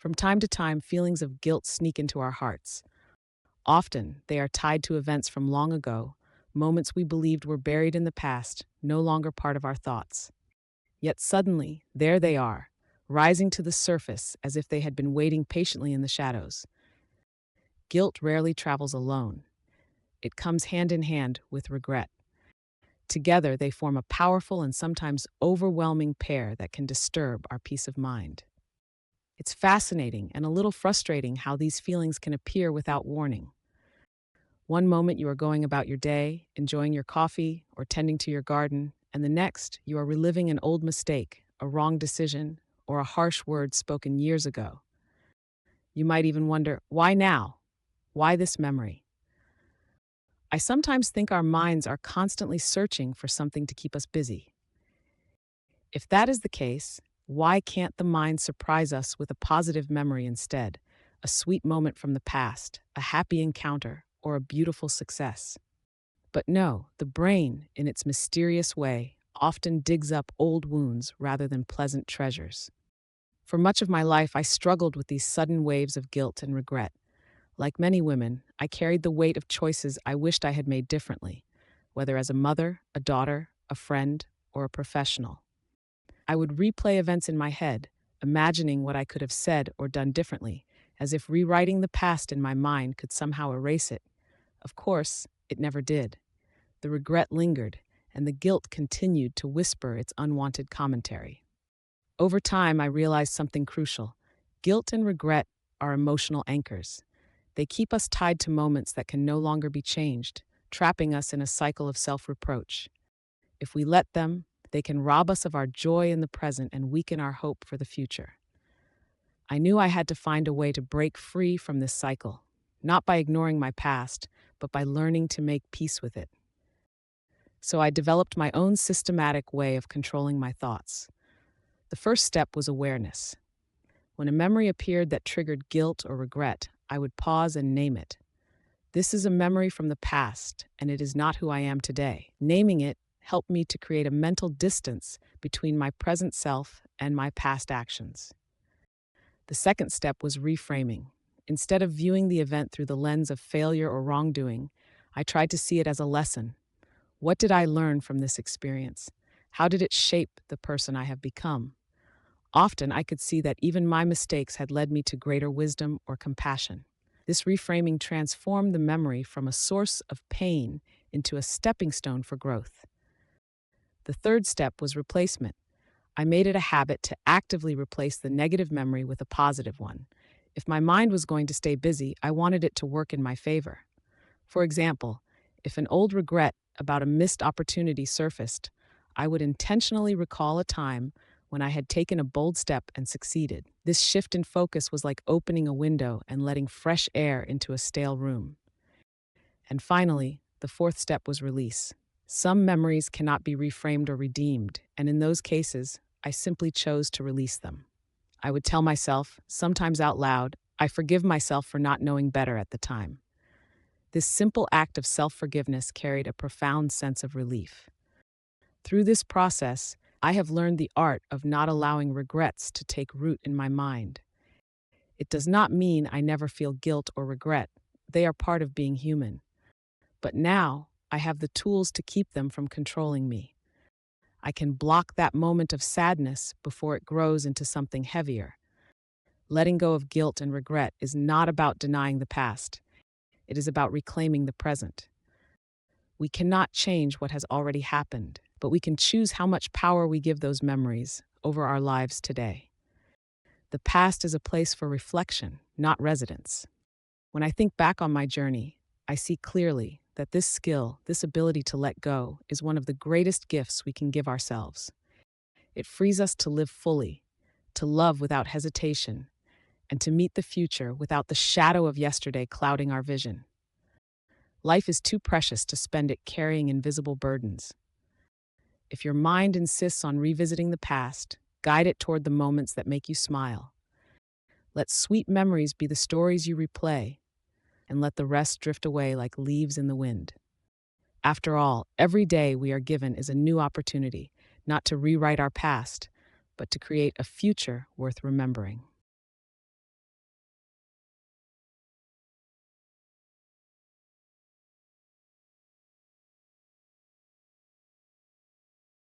From time to time, feelings of guilt sneak into our hearts. Often, they are tied to events from long ago, moments we believed were buried in the past, no longer part of our thoughts. Yet suddenly, there they are, rising to the surface as if they had been waiting patiently in the shadows. Guilt rarely travels alone. It comes hand in hand with regret. Together, they form a powerful and sometimes overwhelming pair that can disturb our peace of mind. It's fascinating and a little frustrating how these feelings can appear without warning. One moment you are going about your day, enjoying your coffee or tending to your garden, and the next you are reliving an old mistake, a wrong decision, or a harsh word spoken years ago. You might even wonder, why now? Why this memory? I sometimes think our minds are constantly searching for something to keep us busy. If that is the case, why can't the mind surprise us with a positive memory instead? A sweet moment from the past, a happy encounter, or a beautiful success? But no, the brain, in its mysterious way, often digs up old wounds rather than pleasant treasures. For much of my life, I struggled with these sudden waves of guilt and regret. Like many women, I carried the weight of choices I wished I had made differently, whether as a mother, a daughter, a friend, or a professional. I would replay events in my head, imagining what I could have said or done differently, as if rewriting the past in my mind could somehow erase it. Of course, it never did. The regret lingered, and the guilt continued to whisper its unwanted commentary. Over time, I realized something crucial. Guilt and regret are emotional anchors. They keep us tied to moments that can no longer be changed, trapping us in a cycle of self-reproach. If we let them, they can rob us of our joy in the present and weaken our hope for the future. I knew I had to find a way to break free from this cycle, not by ignoring my past, but by learning to make peace with it. So I developed my own systematic way of controlling my thoughts. The first step was awareness. When a memory appeared that triggered guilt or regret, I would pause and name it. This is a memory from the past, and it is not who I am today. Naming it helped me to create a mental distance between my present self and my past actions. The second step was reframing. Instead of viewing the event through the lens of failure or wrongdoing, I tried to see it as a lesson. What did I learn from this experience? How did it shape the person I have become? Often I could see that even my mistakes had led me to greater wisdom or compassion. This reframing transformed the memory from a source of pain into a stepping stone for growth. The third step was replacement. I made it a habit to actively replace the negative memory with a positive one. If my mind was going to stay busy, I wanted it to work in my favor. For example, if an old regret about a missed opportunity surfaced, I would intentionally recall a time when I had taken a bold step and succeeded. This shift in focus was like opening a window and letting fresh air into a stale room. And finally, the fourth step was release. Some memories cannot be reframed or redeemed, and in those cases, I simply chose to release them. I would tell myself, sometimes out loud, I forgive myself for not knowing better at the time. This simple act of self-forgiveness carried a profound sense of relief. Through this process, I have learned the art of not allowing regrets to take root in my mind. It does not mean I never feel guilt or regret. They are part of being human. But now, I have the tools to keep them from controlling me. I can block that moment of sadness before it grows into something heavier. Letting go of guilt and regret is not about denying the past. It is about reclaiming the present. We cannot change what has already happened, but we can choose how much power we give those memories over our lives today. The past is a place for reflection, not residence. When I think back on my journey, I see clearly that this skill, this ability to let go, is one of the greatest gifts we can give ourselves. It frees us to live fully, to love without hesitation, and to meet the future without the shadow of yesterday clouding our vision. Life is too precious to spend it carrying invisible burdens. If your mind insists on revisiting the past, guide it toward the moments that make you smile. Let sweet memories be the stories you replay, and let the rest drift away like leaves in the wind. After all, every day we are given is a new opportunity, not to rewrite our past, but to create a future worth remembering.